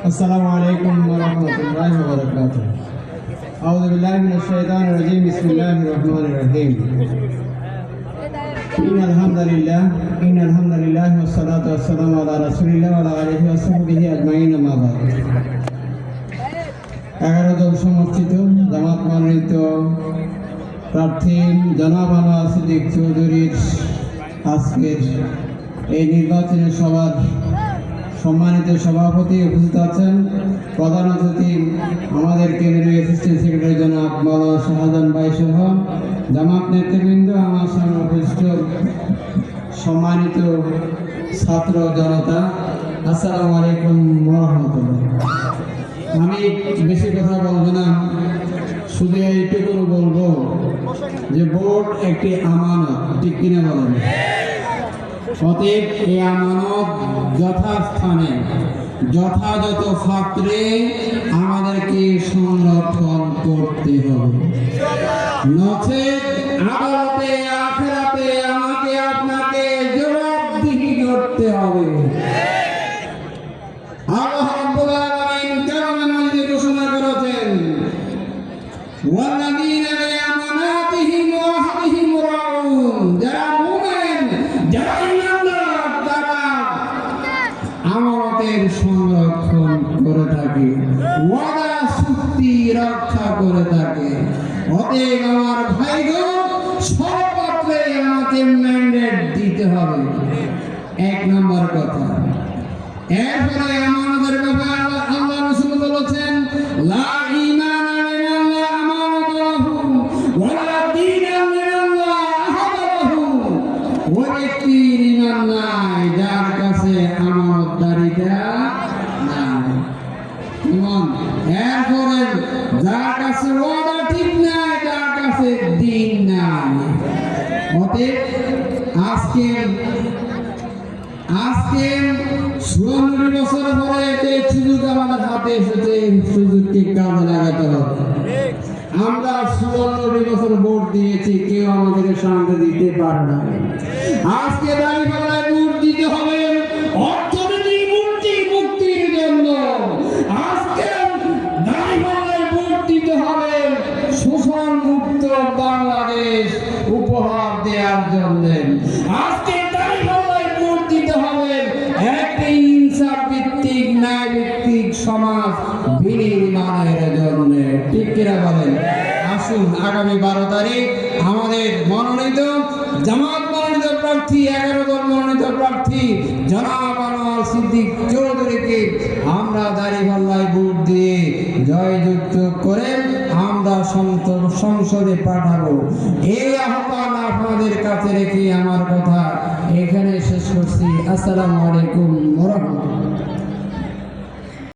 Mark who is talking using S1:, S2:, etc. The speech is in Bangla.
S1: अस्सलामु अलैकुम वरहमतुल्लाहि वबरकातुह। अऊज़ु बिल्लाहि मिनश शैतानिर रजीम। बिस्मिल्लाहिर रहमानिर रहीम। इन्नल हम्दुलिल्लाह वस्सलातु वस्सलामु अला रसूलिल्लाह व अला आलिहि व सहबिहि अजमाइन। अम्मा बाद। 11 জন সমর্থিত জামাত মনোনীত প্রার্থী জনাব আনোয়ার সিদ্দিক চৌধুরীর আজকের এই নির্বাচনী সভার সম্মানিত সভাপতি উপস্থিত আছেন, প্রধান অতিথি আমাদের কেন্দ্রীয় অ্যাসিস্ট্যান্ট সেক্রেটারি জনাব মাওলানা শাহজাহান ভাই সহ জামাত নেতৃবৃন্দ, আমার সামনে উপস্থিত সম্মানিত ছাত্র জনতা, আসসালামু আলাইকুম ওয়া রাহমাতুল্লাহ। আমি বেশি কথা বলবো না, শুধু এইটুকু বলবো যে ভোট একটি আমানত, ঠিক কিনা বলেন? অতএব এই আমানত যথাস্থানে যথাযথ পাত্রে আমাদেরকে সংরক্ষণ করতে হবে, নচেত আদালতে আখিরাতে আমাকে আপনাকে জবাবদিহি করতে হবে। আল্লাহ রাব্বুল আলামিন কালামে মাজিদে ঘোষণা করেছেন, ওয়াল্লাযীনা লিআমানাতিহিম ওয়া আহদিহিম রাউন, যারা মুমিন, যারা ঈমানদার, তারা আমানতের সংরক্ষণ করে থাকে, ওয়াদা চুক্তি রক্ষা করে থাকে। অতএব আমার ভাইগণ, সর্বত্রে আমাকে ম্যান্ডেট দিতে হবে, 1 নম্বর কথা। এরপরে আমাদের ব্যাপারে আল্লাহ রাসূল বলেছেন, লা ঈমানা লিল্লাহ আমানাতুহু ওয়া লা দীনা লিল্লাহ আহাদাহু। ওই ব্যক্তির ঈমান নাই যার কাছে আমানতদারিতা নাই। ঈমান। এরপরে যার কাছে ওয়াদা ঠিক নাই, যার কাছে দিন নাই। অতএব আজকে 54 বছর পরে যে সুযোগ আমাদের হাতে এসেছে, সুযোগকে কাজে লাগাতে হবে। আমরা 54 বছর ভোট দিয়েছি, কেউ আমাদেরকে শান্তি দিতে পারে না। আজকে দাঁড়িপাল্লায় ভোট দিতে হবে অর্থনৈতিক মুক্তির জন্য। আজকে দাঁড়িপাল্লায় ভোট দিতে হবে শোষণ মুক্ত বাংলাদেশ উপহার দেওয়ার জন্য। আজকে দাঁড়িপাল্লায় ভোট দিতে হবে একটি ইনসাফ ভিত্তিক, ন্যায় ভিত্তিক সমাজ বিনির্মাণের জন্য, ঠিক কিনা বলেন? আসুন আগামী 12 তারিখ আমাদের মনোনীত জামাত মনোনীত প্রার্থী, 11 জন মনোনীত প্রার্থী জনাব আনোয়ার সিদ্দিক চৌধুরীকে আমরা দাঁড়িপাল্লায় ভোট দিয়ে জয়যুক্ত করে আমরা সংসদে পাঠাবো। এই আহ্বান আপনাদের কাছে রেখে আমার কথা এখানে শেষ করছি। আসসালামু আলাইকুম ওয়া রাহমাতুল্লাহ।